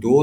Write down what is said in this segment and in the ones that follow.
2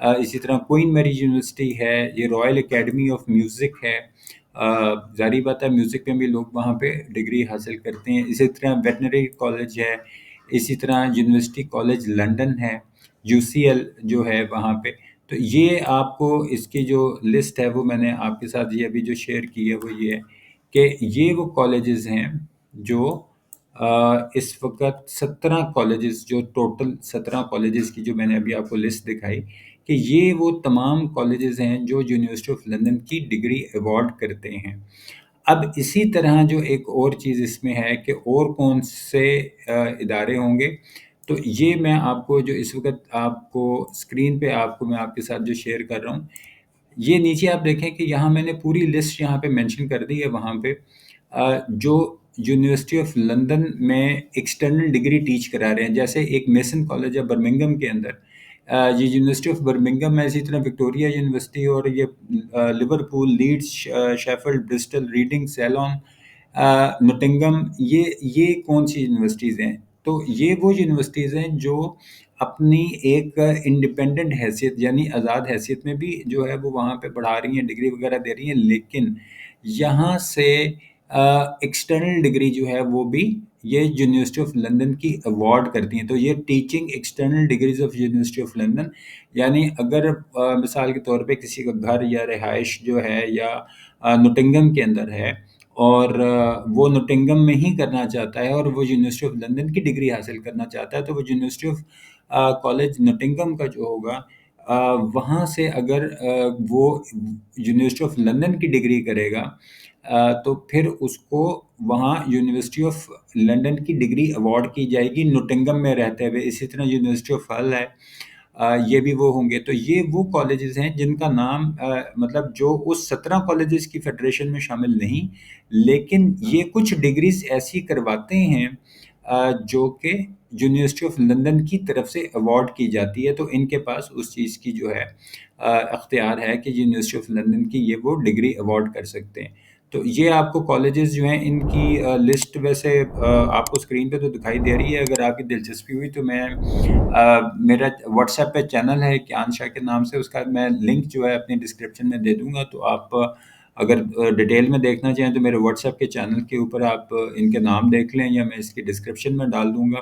اسی طرح کوئن میری یونیورسٹی ہے، یہ رائل اکیڈمی آف میوزک ہے، ظاہری بات ہے میوزک میں بھی لوگ وہاں پہ ڈگری حاصل کرتے ہیں۔ اسی طرح ویٹنری کالج ہے، اسی طرح یونیورسٹی کالج لنڈن ہے، UCL جو ہے وہاں پہ۔ تو یہ آپ کو اس کی جو لسٹ ہے وہ میں نے آپ کے ساتھ یہ ابھی جو شیئر کی ہے وہ یہ ہے کہ یہ وہ کالجز ہیں جو اس وقت 17 کالجز، جو ٹوٹل 17 کالجز کی جو میں نے ابھی آپ کو لسٹ دکھائی، کہ یہ وہ تمام کالجز ہیں جو یونیورسٹی آف لندن کی ڈگری ایوارڈ کرتے ہیں۔ اب اسی طرح جو ایک اور چیز اس میں ہے کہ اور کون سے ادارے ہوں گے، تو یہ میں آپ کو جو اس وقت آپ کو اسکرین پہ آپ کو میں آپ کے ساتھ جو شیئر کر رہا ہوں، یہ نیچے آپ دیکھیں کہ یہاں میں نے پوری لسٹ یہاں پہ مینشن کر دی ہے، وہاں پہ جو یونیورسٹی آف لندن میں ایکسٹرنل ڈگری ٹیچ کرا رہے ہیں، جیسے ایک میسن کالج ہے برمنگم کے اندر، یہ یونیورسٹی آف برمنگم ہے، اسی طرح وکٹوریہ یونیورسٹی، اور یہ لیورپول، لیڈز، شیفلڈ، برسٹل، ریڈنگ، سیلون، نوٹنگم، یہ کون سی یونیورسٹیز ہیں؟ تو یہ وہ یونیورسٹیز ہیں جو اپنی ایک انڈیپینڈنٹ حیثیت یعنی آزاد حیثیت میں بھی جو ہے وہ وہاں پہ پڑھا رہی ہیں، ڈگری وغیرہ دے رہی ہیں، لیکن یہاں سے ایکسٹرنل ڈگری جو ہے وہ بھی یہ یونیورسٹی آف لندن کی ایوارڈ کرتی ہیں۔ تو یہ teaching external degrees of university of London, یعنی اگر مثال کے طور پہ کسی کا گھر یا رہائش جو ہے یا نوٹنگم کے اندر ہے، اور وہ نوٹنگم میں ہی کرنا چاہتا ہے اور وہ یونیورسٹی آف لندن کی ڈگری حاصل کرنا چاہتا ہے، تو وہ یونیورسٹی آف کالج نوٹنگم کا جو ہوگا، وہاں سے اگر وہ یونیورسٹی آف لندن کی ڈگری کرے گا، تو پھر اس کو وہاں یونیورسٹی آف لندن کی ڈگری ایوارڈ کی جائے گی نوٹنگم میں رہتے ہوئے۔ اسی طرح یونیورسٹی آف ہل ہے، یہ بھی وہ ہوں گے۔ تو یہ وہ کالجز ہیں جن کا نام مطلب جو اس 17 کالجز کی فیڈریشن میں شامل نہیں، لیکن یہ کچھ ڈگریز ایسی کرواتے ہیں جو کہ یونیورسٹی آف لندن کی طرف سے ایوارڈ کی جاتی ہے، تو ان کے پاس اس چیز کی جو ہے اختیار ہے کہ یونیورسٹی آف لندن کی یہ وہ ڈگری ایوارڈ کر سکتے ہیں۔ تو یہ آپ کو کالجز جو ہیں ان کی لسٹ ویسے آپ کو اسکرین پہ تو دکھائی دے رہی ہے، اگر آپ کی دلچسپی ہوئی تو میں میرا واٹس ایپ پہ چینل ہے کیان شاہ کے نام سے، اس کا میں لنک جو ہے اپنی ڈسکرپشن میں دے دوں گا، تو آپ اگر ڈیٹیل میں دیکھنا چاہیں تو میرے واٹس ایپ کے چینل کے اوپر آپ ان کے نام دیکھ لیں، یا میں اس کی ڈسکرپشن میں ڈال دوں گا،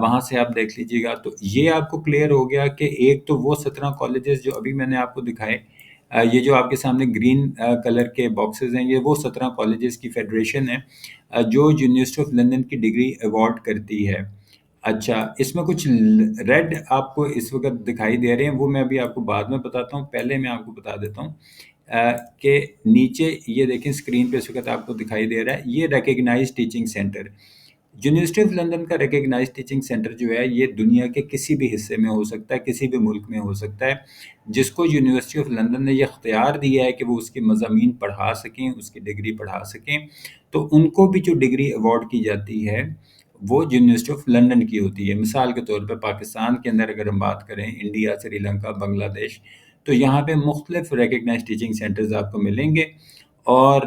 وہاں سے آپ دیکھ لیجیے گا۔ تو یہ آپ کو کلیئر ہو گیا کہ ایک تو وہ 17 کالجز جو ابھی میں نے آپ کو دکھائے، یہ جو آپ کے سامنے گرین کلر کے باکسز ہیں، یہ وہ 17 کالجز کی فیڈریشن ہے جو یونیورسٹی آف لندن کی ڈگری ایوارڈ کرتی ہے۔ اچھا، اس میں کچھ ریڈ آپ کو اس وقت دکھائی دے رہے ہیں، وہ میں ابھی آپ کو بعد میں بتاتا ہوں، پہلے میں آپ کو بتا دیتا ہوں کہ نیچے یہ دیکھیں اسکرین پہ اس وقت آپ کو دکھائی دے رہا ہے، یہ recognise teaching centre. University of London کا ریکگنائز ٹیچنگ سینٹر جو ہے یہ دنیا کے کسی بھی حصے میں ہو سکتا ہے، کسی بھی ملک میں ہو سکتا ہے، جس کو یونیورسٹی آف لندن نے یہ اختیار دیا ہے کہ وہ اس کے مضامین پڑھا سکیں، اس کی ڈگری پڑھا سکیں، تو ان کو بھی جو ڈگری ایوارڈ کی جاتی ہے وہ یونیورسٹی آف لندن کی ہوتی ہے۔ مثال کے طور پہ پاکستان کے اندر اگر ہم بات کریں، انڈیا، سری لنکا، بنگلہ دیش، تو یہاں پہ مختلف ریکگنائز ٹیچنگ سینٹرز آپ کو ملیں گے، اور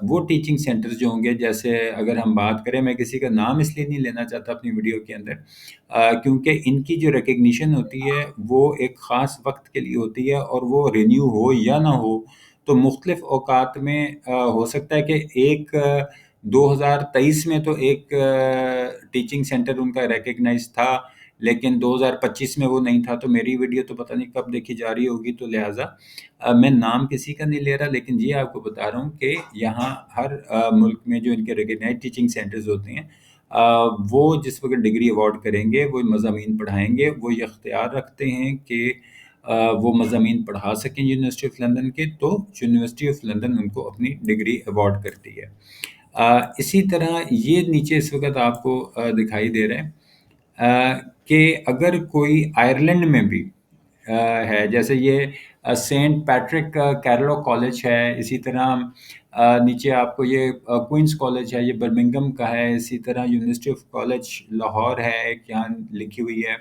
وہ ٹیچنگ سینٹرز جو ہوں گے، جیسے اگر ہم بات کریں، میں کسی کا نام اس لیے نہیں لینا چاہتا اپنی ویڈیو کے اندر، کیونکہ ان کی جو ریکگنیشن ہوتی ہے وہ ایک خاص وقت کے لیے ہوتی ہے، اور وہ رینیو ہو یا نہ ہو، تو مختلف اوقات میں ہو سکتا ہے کہ ایک 2023 میں تو ایک ٹیچنگ سینٹر ان کا ریکگنائز تھا، لیکن 2025 میں وہ نہیں تھا، تو میری ویڈیو تو پتہ نہیں کب دیکھی جا رہی ہوگی، تو لہٰذا میں نام کسی کا نہیں لے رہا، لیکن یہ آپ کو بتا رہا ہوں کہ یہاں ہر ملک میں جو ان کے ریکگنائز ٹیچنگ سینٹرز ہوتے ہیں، وہ جس وقت ڈگری ایوارڈ کریں گے، وہ مضامین پڑھائیں گے، وہ یہ اختیار رکھتے ہیں کہ وہ مضامین پڑھا سکیں یونیورسٹی آف لندن کے، تو یونیورسٹی آف لندن ان کو اپنی ڈگری ایوارڈ کرتی ہے۔ اسی طرح یہ نیچے اس وقت آپ کو دکھائی دے رہے ہیں کہ اگر کوئی آئرلینڈ میں بھی ہے، جیسے یہ سینٹ پیٹرک کیرلو کالج ہے، اسی طرح نیچے آپ کو یہ کوئنس کالج ہے، یہ برمنگم کا ہے، اسی طرح یونیورسٹی آف کالج لاہور ہے، ایک یہاں لکھی ہوئی ہے،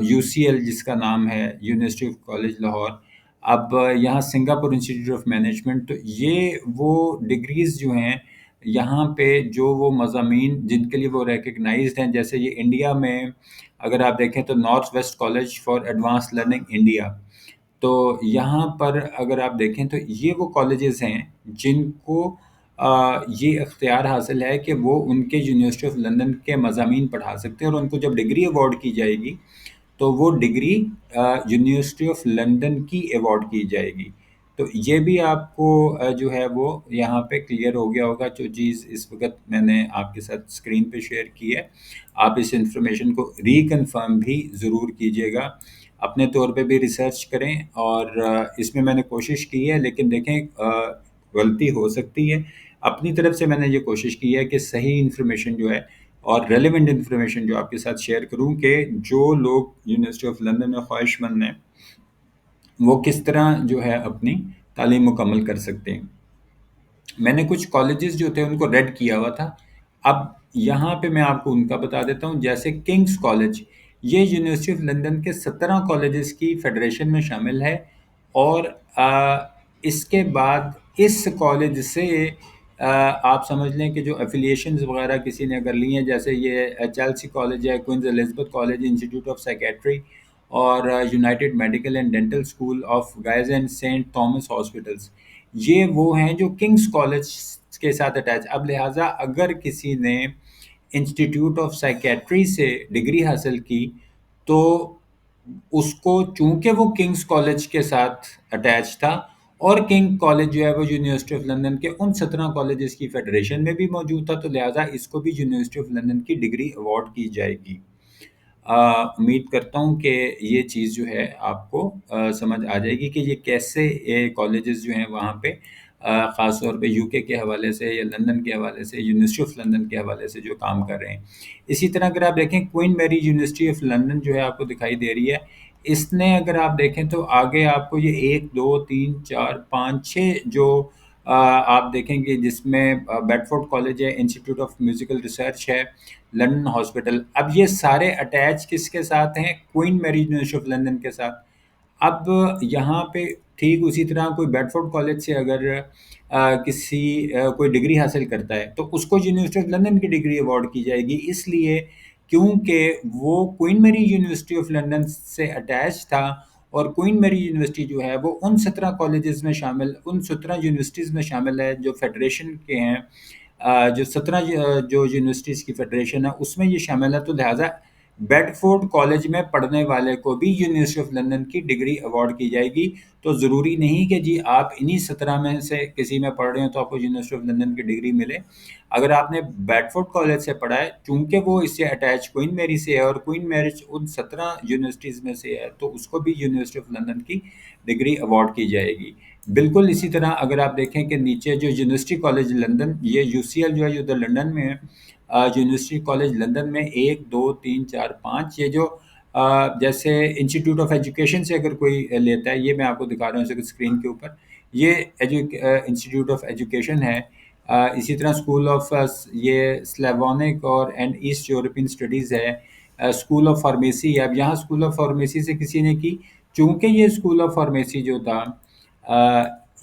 UCL جس کا نام ہے یونیورسٹی آف کالج لاہور، اب یہاں سنگاپور انسٹیٹیوٹ آف مینجمنٹ۔ تو یہ وہ ڈگریز جو ہیں یہاں پہ، جو وہ مضامین جن کے لیے وہ ریکگنائزڈ ہیں، جیسے یہ انڈیا میں اگر آپ دیکھیں تو north west college for advance learning India, تو یہاں پر اگر آپ دیکھیں تو یہ وہ کالجز ہیں جن کو یہ اختیار حاصل ہے کہ وہ ان کے یونیورسٹی آف لندن کے مضامین پڑھا سکتے ہیں، اور ان کو جب ڈگری ایوارڈ کی جائے گی تو وہ ڈگری یونیورسٹی آف لندن کی ایوارڈ کی جائے گی۔ تو یہ بھی آپ کو جو ہے وہ یہاں پہ کلیئر ہو گیا ہوگا، جو چیز اس وقت میں نے آپ کے ساتھ اسکرین پہ شیئر کی ہے۔ آپ اس انفارمیشن کو ریکنفرم بھی ضرور کیجیے گا، اپنے طور پہ بھی ریسرچ کریں، اور اس میں نے کوشش کی ہے، لیکن دیکھیں غلطی ہو سکتی ہے۔ اپنی طرف سے میں نے یہ کوشش کی ہے کہ صحیح انفارمیشن جو ہے اور ریلیونٹ انفارمیشن جو آپ کے ساتھ شیئر کروں، کہ جو لوگ یونیورسٹی آف لندن میں خواہش مند ہیں وہ کس طرح جو ہے اپنی تعلیم مکمل کر سکتے ہیں۔ میں نے کچھ کالجز جو تھے ان کو ریڈ کیا ہوا تھا، اب یہاں پہ میں آپ کو ان کا بتا دیتا ہوں۔ جیسے کنگز کالج، یہ یونیورسٹی آف لندن کے 17 کالجز کی فیڈریشن میں شامل ہے، اور اس کے بعد اس کالج سے آپ سمجھ لیں کہ جو افیلیشنز وغیرہ کسی نے اگر لی ہیں، جیسے یہ چیلسی کالج ہے، Queen's Elizabeth college, institute of psychiatry, اور united medical and dental school of Guy's and Saint Thomas hospitals, یہ وہ ہیں جو کنگز کالج کے ساتھ اٹیچ۔ اب لہٰذا اگر کسی نے انسٹیٹیوٹ آف سائکیٹری سے ڈگری حاصل کی تو اس کو، چونکہ وہ کنگز کالج کے ساتھ اٹیچ تھا، اور کنگ کالج جو ہے وہ یونیورسٹی آف لندن کے ان 17 کالجز کی فیڈریشن میں بھی موجود تھا، تو لہٰذا اس کو بھی یونیورسٹی آف لندن کی ڈگری ایوارڈ کی جائے گی۔ امید کرتا ہوں کہ یہ چیز جو ہے آپ کو سمجھ آ جائے گی کہ یہ کیسے کالجز جو ہیں وہاں پہ خاص طور پہ یو کے حوالے سے یا لندن کے حوالے سے، یونیورسٹی آف لندن کے حوالے سے جو کام کر رہے ہیں۔ اسی طرح اگر آپ دیکھیں کوئین میری یونیورسٹی آف لندن جو ہے آپ کو دکھائی دے رہی ہے، اس نے اگر آپ دیکھیں تو آگے آپ کو یہ 1 2 3 4 5 6 جو آپ دیکھیں گے، جس میں بیڈ فورڈ کالج ہے، انسٹیٹیوٹ آف میوزیکل ریسرچ ہے، لندن ہاسپٹل، اب یہ سارے اٹیچ کس کے ساتھ ہیں؟ کوئین میری یونیورسٹی آف لندن کے ساتھ۔ اب یہاں پہ ٹھیک اسی طرح کوئی بیڈ فورڈ کالج سے اگر کسی کوئی ڈگری حاصل کرتا ہے تو اس کو یونیورسٹی آف لندن کی ڈگری ایوارڈ کی جائے گی، اس لیے کیونکہ وہ کوئین میری یونیورسٹی آف لندن سے اٹیچ تھا، اور کوئین میری یونیورسٹی جو ہے وہ ان 17 کالجز میں شامل، ان 17 یونیورسٹیز میں شامل ہے جو فیڈریشن کے ہیں، جو 17 جو یونیورسٹیز کی فیڈریشن ہے اس میں یہ شامل ہے، تو لہٰذا بیڈ فورڈ کالج میں پڑھنے والے کو بھی یونیورسٹی آف لندن کی ڈگری ایوارڈ کی جائے گی۔ تو ضروری نہیں کہ جی آپ انہی 17 میں سے کسی میں پڑھ رہے ہیں تو آپ کو یونیورسٹی آف لندن کی ڈگری ملے۔ اگر آپ نے بیڈ فورڈ کالج سے پڑھا ہے، چونکہ وہ اس سے اٹیچ کوئین میری سے ہے، اور کوئین میری ان 17 یونیورسٹیز میں سے ہے، تو اس کو بھی یونیورسٹی آف لندن کی ڈگری ایوارڈ کی جائے گی۔ بالکل اسی طرح اگر آپ دیکھیں کہ نیچے جو یونیورسٹی کالج لندن، یہ یو سی ایل جو ہے جو ادھر لندن میں ہے، یونیورسٹی کالج لندن میں 1 2 3 4 5، یہ جو جیسے انسٹیٹیوٹ آف ایجوکیشن سے اگر کوئی لیتا ہے، یہ میں آپ کو دکھا رہا ہوں اسکرین کے اوپر، یہ انسٹیٹیوٹ آف ایجوکیشن ہے۔ اسی طرح اسکول آف یہ سلیوانک اور اینڈ ایسٹ یورپین اسٹڈیز ہے، اسکول آف فارمیسی ہے۔ اب یہاں اسکول آف فارمیسی سے کسی نے کی، چونکہ یہ اسکول آف فارمیسی جو تھا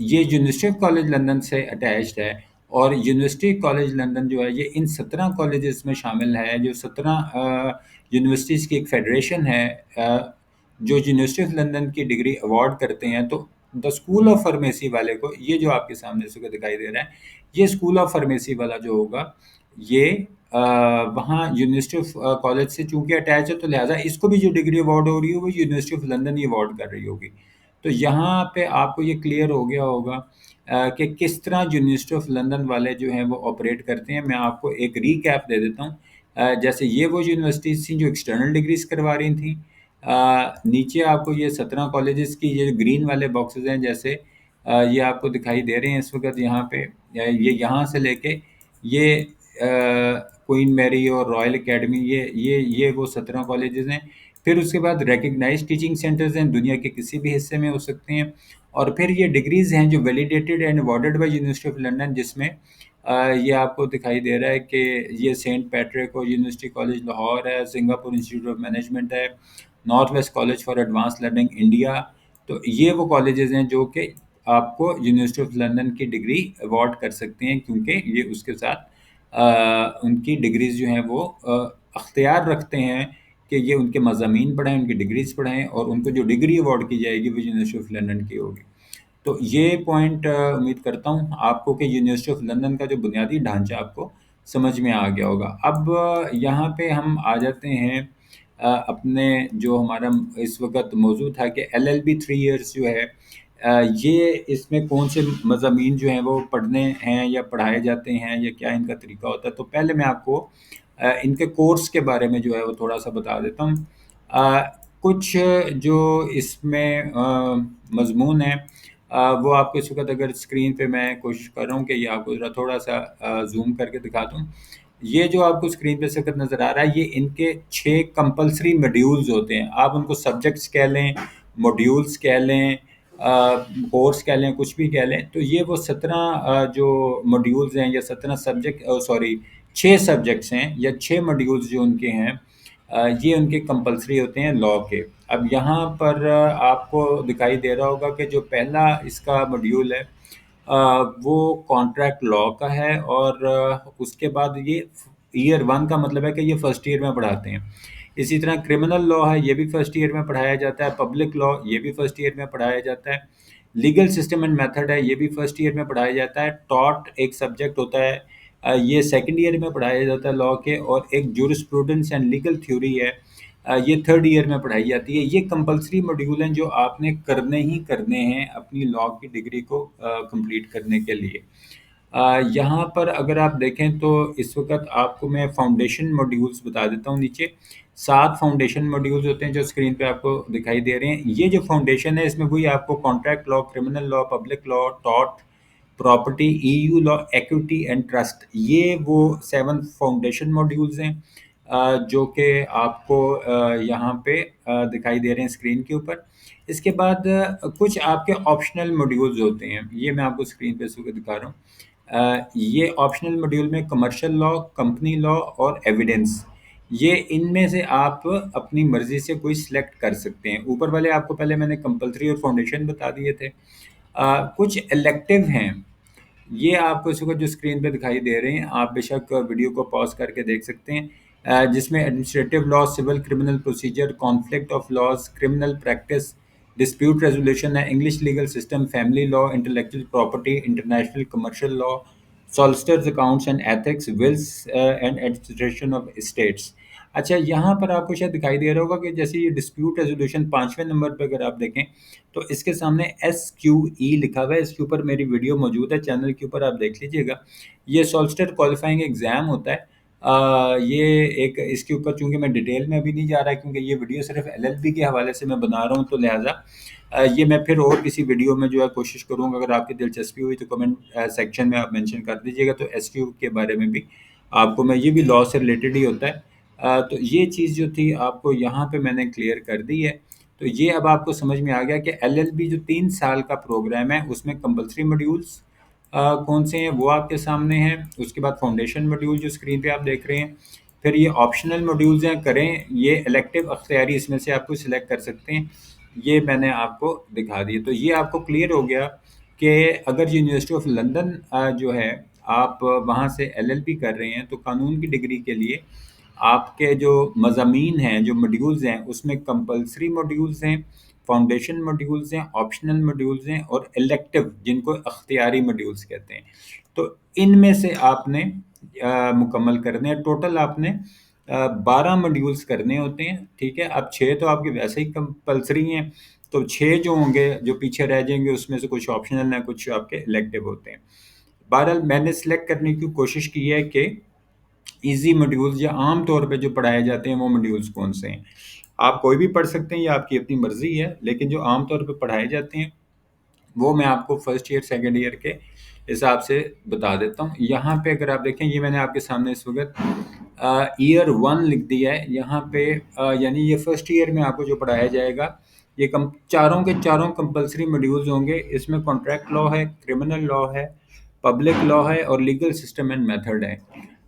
یہ یونیورسٹی آف کالج لندن سے اٹیچڈ ہے، اور یونیورسٹی کالج لندن جو ہے یہ ان 17 کالجز میں شامل ہے، جو 17 یونیورسٹیز کی ایک فیڈریشن ہے جو یونیورسٹی آف لندن کی ڈگری ایوارڈ کرتے ہیں۔ تو دا اسکول آف فارمیسی والے کو، یہ جو آپ کے سامنے اس کو دکھائی دے رہا ہے، یہ اسکول آف فارمیسی والا جو ہوگا، یہ وہاں یونیورسٹی آف کالج سے چونکہ اٹیچ ہے، تو لہٰذا اس کو بھی جو ڈگری ایوارڈ ہو رہی ہے وہ university of London he award کر رہی ہوگی۔ تو یہاں پہ آپ کو یہ کلیئر ہو گیا ہوگا کہ کس طرح یونیورسٹی آف لندن والے جو ہیں وہ آپریٹ کرتے ہیں۔ میں آپ کو ایک ریکیپ دے دیتا ہوں۔ جیسے یہ وہ یونیورسٹیز تھیں جو ایکسٹرنل ڈگریز کروا رہی تھیں، نیچے آپ کو یہ 17 کالجز کی یہ گرین والے باکسز ہیں، جیسے یہ آپ کو دکھائی دے رہے ہیں اس وقت یہاں پہ، یہ یہاں سے لے کے یہ کوئین میری اور رائل اکیڈمی، یہ وہ 17 کالجز ہیں۔ پھر اس کے بعد ریکگنائز ٹیچنگ سینٹرز ہیں، دنیا کے کسی بھی حصے میں ہو سکتے ہیں، اور پھر یہ ڈگریز ہیں جو validated and awarded by university of London, جس میں یہ آپ کو دکھائی دے رہا ہے کہ یہ سینٹ پیٹرک اور یونیورسٹی کالج لاہور ہے، سنگاپور انسٹیٹیوٹ آف مینجمنٹ ہے، north west college for advance learning India. تو یہ وہ کالجز ہیں جو کہ آپ کو یونیورسٹی آف لندن کی ڈگری ایوارڈ کر سکتے ہیں، کیونکہ یہ اس کے ساتھ ان کی ڈگریز جو ہیں وہ اختیار رکھتے ہیں کہ یہ ان کے مضامین پڑھائیں، ان کی ڈگریز پڑھائیں، اور ان کو جو ڈگری ایوارڈ کی جائے گی وہ یونیورسٹی آف لندن کی ہوگی۔ تو یہ پوائنٹ امید کرتا ہوں آپ کو کہ یونیورسٹی آف لندن کا جو بنیادی ڈھانچہ آپ کو سمجھ میں آ گیا ہوگا۔ اب یہاں پہ ہم آ جاتے ہیں اپنے جو ہمارا اس وقت موضوع تھا کہ ایل ایل بی 3 ایئرس جو ہے، یہ اس میں کون سے مضامین جو ہیں وہ پڑھنے ہیں یا پڑھائے جاتے ہیں یا کیا ان کا طریقہ ہوتا ہے۔ تو پہلے میں آپ کو ان کے کورس کے بارے میں جو ہے وہ تھوڑا سا بتا دیتا ہوں۔ کچھ جو اس میں مضمون ہیں وہ آپ کو اس وقت اگر اسکرین پہ میں کوشش کر رہا ہوں کہ یہ آپ کو ذرا تھوڑا سا زوم کر کے دکھا دوں۔ یہ جو آپ کو اسکرین پہ سکت نظر آ رہا ہے، یہ ان کے 6 کمپلسری موڈیولز ہوتے ہیں۔ آپ ان کو سبجیکٹس کہہ لیں، موڈیولز کہہ لیں، کورس کہہ لیں، کچھ بھی کہہ لیں۔ تو یہ وہ 17 جو موڈیولز ہیں یا 17 سبجیکٹ 6 سبجیکٹس ہیں یا 6 موڈیولز جو ان کے ہیں، یہ ان کے کمپلسری ہوتے ہیں لاء کے۔ اب یہاں پر آپ کو دکھائی دے رہا ہوگا کہ جو پہلا اس کا موڈیول ہے وہ کانٹریکٹ لاء کا ہے، اور اس کے بعد یہ ایئر 1 کا مطلب ہے کہ یہ فرسٹ ایئر میں پڑھاتے ہیں۔ اسی طرح کرمنل لاء ہے، یہ بھی فرسٹ ایئر میں پڑھایا جاتا ہے۔ پبلک لاء یہ بھی فرسٹ ایئر میں پڑھایا جاتا ہے۔ لیگل سسٹم اینڈ میتھڈ ہے، یہ بھی فرسٹ ایئر میں پڑھایا جاتا ہے۔ ٹاٹ ایک سبجیکٹ ہوتا ہے، یہ سیکنڈ ایئر میں پڑھایا جاتا ہے لاء کے۔ اور ایک جورسپروڈنس اینڈ لیگل تھیوری ہے، یہ تھرڈ ایئر میں پڑھائی جاتی ہے۔ یہ کمپلسری موڈیول ہیں جو آپ نے کرنے ہی کرنے ہیں اپنی لاء کی ڈگری کو کمپلیٹ کرنے کے لیے۔ یہاں پر اگر آپ دیکھیں تو اس وقت آپ کو میں فاؤنڈیشن موڈیولز بتا دیتا ہوں۔ نیچے 7 فاؤنڈیشن موڈیولز ہوتے ہیں جو اسکرین پہ آپ کو دکھائی دے رہے ہیں۔ یہ جو فاؤنڈیشن ہے اس میں وہی آپ کو contract law, criminal law, public law, ٹاٹ، property, EU law, equity and trust, یہ وہ 7 فاؤنڈیشن موڈیولز ہیں جو کہ آپ کو یہاں پہ دکھائی دے رہے ہیں اسکرین کے اوپر۔ اس کے بعد کچھ آپ کے آپشنل موڈیولز ہوتے ہیں، یہ میں آپ کو اسکرین پہ اس وقت دکھا رہا ہوں۔ یہ آپشنل موڈیول میں کمرشل لاء، کمپنی لاء اور ایویڈنس، یہ ان میں سے آپ اپنی مرضی سے کوئی سلیکٹ کر سکتے ہیں۔ اوپر والے آپ کو پہلے میں نے کمپلسری اور فاؤنڈیشن بتا دیے تھے۔ کچھ الیکٹیو ہیں، یہ آپ کو اس وقت جو اسکرین پہ دکھائی دے رہے ہیں، آپ بے شک ویڈیو کو پاز کر کے دیکھ سکتے ہیں، جس میں administrative law, civil criminal procedure, conflict of laws, criminal practice, dispute resolution ہے، English legal system, family law, intellectual property, international commercial law, solicitors accounts and ethics, wills and administration of estates. اچھا، یہاں پر آپ کو شاید دکھائی دے رہا ہوگا کہ جیسے یہ ڈسپیوٹ ریزولوشن 5ویں نمبر پہ اگر آپ دیکھیں تو اس کے سامنے SQE لکھا ہوا ہے۔ اس کے اوپر میری ویڈیو موجود ہے چینل کے اوپر، آپ دیکھ لیجئے گا۔ یہ سالسٹر کوالیفائنگ ایگزام ہوتا ہے۔ یہ ایک اس کے اوپر چونکہ میں ڈیٹیل میں ابھی نہیں جا رہا کیونکہ یہ ویڈیو صرف LLB کے حوالے سے میں بنا رہا ہوں، تو لہٰذا یہ میں پھر اور کسی ویڈیو میں جو ہے کوشش کروں گا، اگر آپ کی دلچسپی ہوئی تو کمنٹ سیکشن میں آپ مینشن کر دیجیے گا، تو SQ کے بارے میں بھی آپ کو میں، یہ بھی لاء سے ریلیٹڈ ہی ہوتا ہے۔ تو یہ چیز جو تھی آپ کو یہاں پہ میں نے کلیئر کر دی ہے۔ تو یہ اب آپ کو سمجھ میں آ گیا کہ LLB جو 3 سال کا پروگرام ہے اس میں کمپلسری موڈیولز کون سے ہیں وہ آپ کے سامنے ہیں۔ اس کے بعد فاؤنڈیشن موڈیول جو اسکرین پہ آپ دیکھ رہے ہیں، پھر یہ آپشنل موڈیولز ہیں، کریں یہ الیکٹیو اختیاری، اس میں سے آپ کو سلیکٹ کر سکتے ہیں، یہ میں نے آپ کو دکھا دی۔ تو یہ آپ کو کلیئر ہو گیا کہ اگر یونیورسٹی آف لندن جو ہے آپ وہاں سے LLB کر رہے ہیں تو قانون کی ڈگری کے لیے آپ کے جو مضامین ہیں، جو موڈیولز ہیں، اس میں کمپلسری موڈیولز ہیں، فاؤنڈیشن موڈیولز ہیں، آپشنل موڈیولز ہیں اور الیکٹیو جن کو اختیاری موڈیولز کہتے ہیں۔ تو ان میں سے آپ نے مکمل کرنے ہیں۔ ٹوٹل آپ نے 12 موڈیولز کرنے ہوتے ہیں، ٹھیک ہے۔ اب 6 تو آپ کے ویسے ہی کمپلسری ہیں، تو 6 جو ہوں گے جو پیچھے رہ جائیں گے اس میں سے کچھ آپشنل ہیں، کچھ آپ کے الیکٹیو ہوتے ہیں۔ بہرحال میں نے سلیکٹ کرنے کی کوشش کی ہے کہ ایزی موڈیولز یا عام طور پہ جو پڑھائے جاتے ہیں وہ موڈیولز کون سے ہیں۔ آپ کوئی بھی پڑھ سکتے ہیں، یہ آپ کی اپنی مرضی ہے، لیکن جو عام طور پہ پڑھائے جاتے ہیں وہ میں آپ کو فرسٹ ایئر سیکنڈ ایئر کے حساب سے بتا دیتا ہوں۔ یہاں پہ اگر آپ دیکھیں، یہ میں نے آپ کے سامنے اس وقت ایئر 1 لکھ دیا ہے یہاں پہ، یعنی یہ فرسٹ ایئر میں آپ کو جو پڑھایا جائے گا یہ چاروں کے چاروں کمپلسری موڈیولز ہوں گے۔ اس میں کانٹریکٹ لاء ہے، کرمنل لاء ہے، پبلک لاء ہے اور لیگل سسٹم اینڈ میتھڈ ہے۔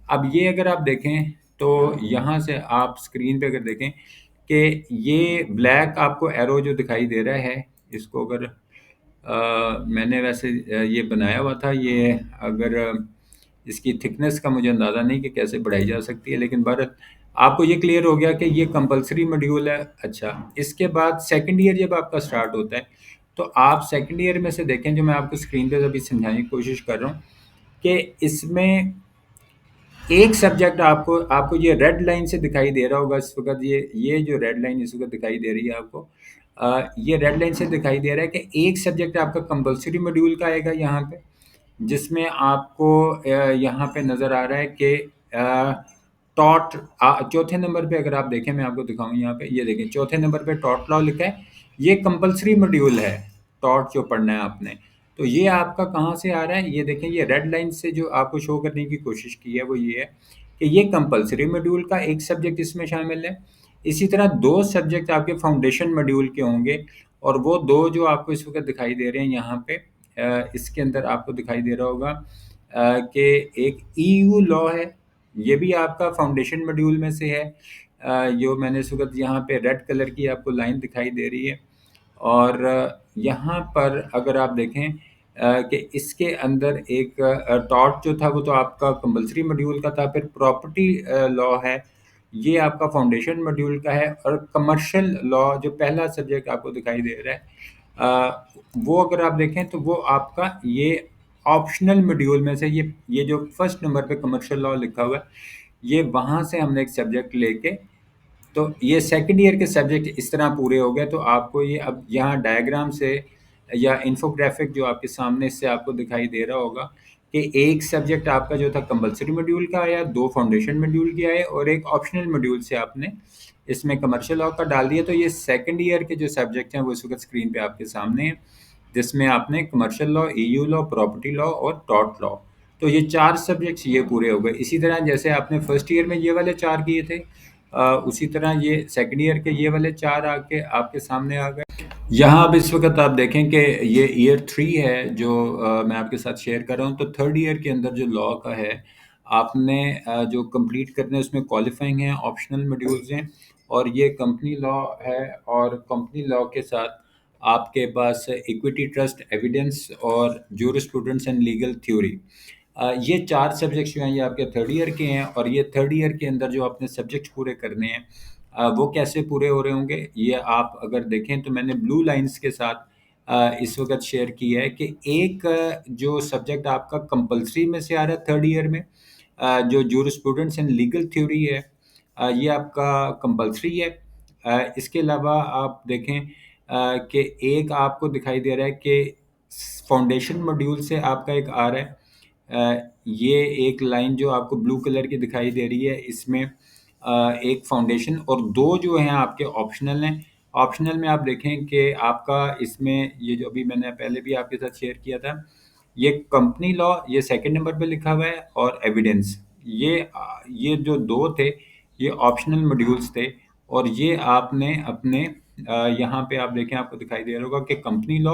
اب یہ اگر آپ دیکھیں تو یہاں سے آپ اسکرین پہ اگر دیکھیں کہ یہ بلیک آپ کو ایرو جو دکھائی دے رہا ہے، اس کو اگر میں نے ویسے یہ بنایا ہوا تھا، یہ اگر اس کی تھکنس کا مجھے اندازہ نہیں کہ کیسے بڑھائی جا سکتی ہے، لیکن آپ کو یہ کلیئر ہو گیا کہ یہ کمپلسری ماڈیول ہے. اچھا، اس کے بعد سیکنڈ ایئر جب آپ کا اسٹارٹ ہوتا ہے تو آپ سیکنڈ ایئر میں سے دیکھیں، جو میں آپ کو اسکرین پہ ابھی سمجھانے کی کوشش کر رہا ہوں کہ اس میں ایک سبجیکٹ آپ کو یہ ریڈ لائن سے دکھائی دے رہا ہوگا اس وقت. یہ جو ریڈ لائن اس وقت دکھائی دے رہی ہے آپ کو، یہ ریڈ لائن سے دکھائی دے رہا ہے کہ ایک سبجیکٹ آپ کا کمپلسری ماڈیول کا آئے گا یہاں پہ، جس میں آپ کو یہاں پہ نظر آ رہا ہے کہ ٹاٹ. چوتھے نمبر پہ اگر آپ دیکھیں، میں آپ کو دکھاؤں یہاں پہ، یہ دیکھیں چوتھے نمبر پہ ٹاٹ لا لکھا ہے. یہ کمپلسری ماڈیول ہے، ٹاٹ جو پڑھنا ہے آپ نے. تو یہ آپ کا کہاں سے آ رہا ہے؟ یہ دیکھیں، یہ ریڈ لائن سے جو آپ کو شو کرنے کی کوشش کی ہے وہ یہ ہے کہ یہ کمپلسری ماڈیول کا ایک سبجیکٹ اس میں شامل ہے. اسی طرح دو سبجیکٹ آپ کے فاؤنڈیشن ماڈیول کے ہوں گے، اور وہ دو جو آپ کو اس وقت دکھائی دے رہے ہیں یہاں پہ، اس کے اندر آپ کو دکھائی دے رہا ہوگا کہ ایک ای یو لا ہے. یہ بھی آپ کا فاؤنڈیشن ماڈیول میں سے ہے. جو میں نے اس وقت یہاں پہ ریڈ کلر کی آپ کو لائن دکھائی دے رہی ہے. اور یہاں پر اگر آپ دیکھیں کہ اس کے اندر ایک ٹاٹ جو تھا وہ تو آپ کا کمپلسری ماڈیول کا تھا. پھر پراپرٹی لا ہے، یہ آپ کا فاؤنڈیشن ماڈیول کا ہے. اور کمرشل لا جو پہلا سبجیکٹ آپ کو دکھائی دے رہا ہے، وہ اگر آپ دیکھیں تو وہ آپ کا یہ آپشنل ماڈیول میں سے، یہ جو فرسٹ نمبر پہ کمرشل لا لکھا ہوا ہے، یہ وہاں سے ہم نے ایک سبجیکٹ لے کے، تو یہ سیکنڈ ایئر کے سبجیکٹ اس طرح پورے ہو گئے. تو آپ کو یہ اب یہاں ڈائیگرام سے یا انفوگرافک جو آپ کے سامنے، اس سے آپ کو دکھائی دے رہا ہوگا کہ ایک سبجیکٹ آپ کا جو تھا کمپلسری ماڈیول کا آیا، دو فاؤنڈیشن ماڈیول کے آئے، اور ایک آپشنل ماڈیول سے آپ نے اس میں کمرشل لا کا ڈال دیا. تو یہ سیکنڈ ایئر کے جو سبجیکٹ ہیں وہ اس وقت اسکرین پہ آپ کے سامنے ہیں، جس میں آپ نے کمرشل لا، ای یو لا، پراپرٹی لا اور ٹاٹ لا. تو یہ چار سبجیکٹس یہ پورے ہو گئے. اسی طرح جیسے آپ نے فرسٹ ایئر میں یہ والے چار کیے تھے، اسی طرح یہ سیکنڈ ایئر کے یہ والے چار آ کے آپ کے سامنے آ گئے. یہاں اب اس وقت آپ دیکھیں کہ یہ ایئر 3 ہے جو میں آپ کے ساتھ شیئر کر رہا ہوں. تو تھرڈ ایئر کے اندر جو لا کا ہے، آپ نے جو کمپلیٹ کرنا ہے اس میں کوالیفائنگ ہیں، آپشنل ماڈیولز ہیں، اور یہ کمپنی لا ہے. اور کمپنی لا کے ساتھ آپ کے پاس ایکویٹی ٹرسٹ ایویڈنس اور جورسپروڈنس اینڈ لیگل تھیوری، یہ چار سبجیکٹس جو ہیں یہ آپ کے تھرڈ ایئر کے ہیں. اور یہ تھرڈ ایئر کے اندر جو آپ نے سبجیکٹس پورے کرنے ہیں، وہ کیسے پورے ہو رہے ہوں گے؟ یہ آپ اگر دیکھیں تو میں نے بلو لائنز کے ساتھ اس وقت شیئر کیا ہے کہ ایک جو سبجیکٹ آپ کا کمپلسری میں سے آ رہا ہے تھرڈ ایئر میں، جو جورسپروڈنس اینڈ لیگل تھیوری ہے، یہ آپ کا کمپلسری ہے. اس کے علاوہ آپ دیکھیں کہ ایک آپ کو دکھائی دے رہا ہے کہ فاؤنڈیشن ماڈیول سے آپ کا ایک آ رہا ہے. یہ ایک لائن جو آپ کو بلو کلر کی دکھائی دے رہی ہے، اس میں ایک فاؤنڈیشن اور دو جو ہیں آپ کے آپشنل ہیں. آپشنل میں آپ دیکھیں کہ آپ کا اس میں یہ جو ابھی میں نے پہلے بھی آپ کے ساتھ شیئر کیا تھا، یہ کمپنی لا یہ سیکنڈ نمبر پہ لکھا ہوا ہے، اور ایویڈنس یہ جو دو تھے یہ آپشنل ماڈیولز تھے. اور یہ آپ نے اپنے یہاں پہ آپ دیکھیں، آپ کو دکھائی دے رہا ہوگا کہ کمپنی لا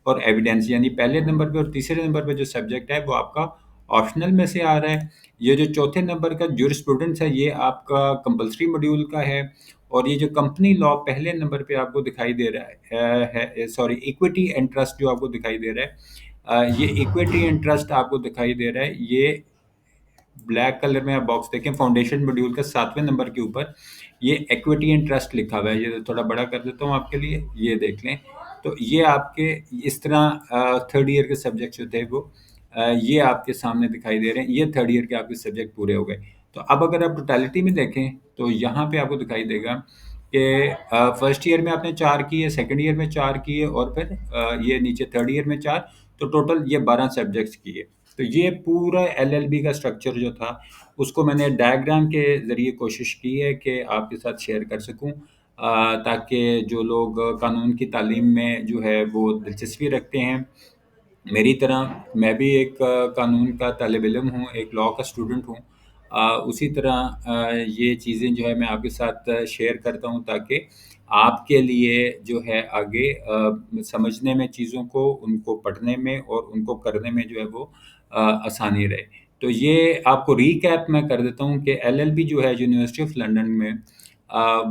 اور ایویڈنس، یعنی پہلے نمبر پہ اور تیسرے نمبر پہ جو سبجیکٹ ہے وہ آپ کا آپشنل میں سے آ رہا ہے. یہ جو چوتھے نمبر کا جورسپروڈنس ہے یہ آپ کا کمپلسری ماڈیول کا ہے. اور یہ جو کمپنی لا پہلے نمبر پہ آپ کو دکھائی دے رہا ہے، سوری، ایکویٹی اینڈ ٹرسٹ جو آپ کو دکھائی دے رہا ہے، یہ ایکویٹی اینڈ ٹرسٹ آپ کو دکھائی دے رہا ہے. یہ بلیک کلر میں آپ باکس دیکھیں، فاؤنڈیشن ماڈیول کا 7ویں نمبر کے اوپر یہ ایکویٹی اینڈ ٹرسٹ لکھا ہوا ہے. یہ تھوڑا بڑا کر دیتا ہوں آپ کے لیے، یہ دیکھ لیں. تو یہ آپ کے اس طرح تھرڈ ایئر کے سبجیکٹ جو تھے وہ یہ آپ کے سامنے دکھائی دے رہے ہیں. یہ تھرڈ ایئر کے آپ کے سبجیکٹ پورے ہو گئے. تو اب اگر آپ ٹوٹیلٹی میں دیکھیں تو یہاں پہ آپ کو دکھائی دے گا کہ فرسٹ ایئر میں آپ نے 4 کیے، سیکنڈ ایئر میں 4 کیے، اور پھر یہ نیچے تھرڈ ایئر میں 4، تو ٹوٹل یہ 12 سبجیکٹس کیے. تو یہ پورا ایل ایل بی کا اسٹرکچر جو تھا اس کو میں نے ڈائیگرام کے ذریعے کوشش کی ہے کہ آپ کے ساتھ شیئر کر سکوں، تاکہ جو لوگ قانون کی تعلیم میں جو ہے وہ دلچسپی رکھتے ہیں میری طرح، میں بھی ایک قانون کا طالب علم ہوں، ایک لا کا اسٹوڈنٹ ہوں، اسی طرح یہ چیزیں جو ہے میں آپ کے ساتھ شیئر کرتا ہوں تاکہ آپ کے لیے جو ہے آگے سمجھنے میں چیزوں کو، ان کو پڑھنے میں اور ان کو کرنے میں جو ہے وہ آسانی رہے. تو یہ آپ کو ریکیپ میں کر دیتا ہوں کہ ایل ایل بی جو ہے یونیورسٹی آف لنڈن میں،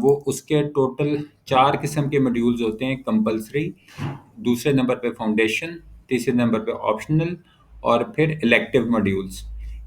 وہ اس کے ٹوٹل 4 قسم کے ماڈیولز ہوتے ہیں: کمپلسری، دوسرے نمبر پہ فاؤنڈیشن، تیسرے نمبر پہ آپشنل، اور پھر الیکٹیو ماڈیولز.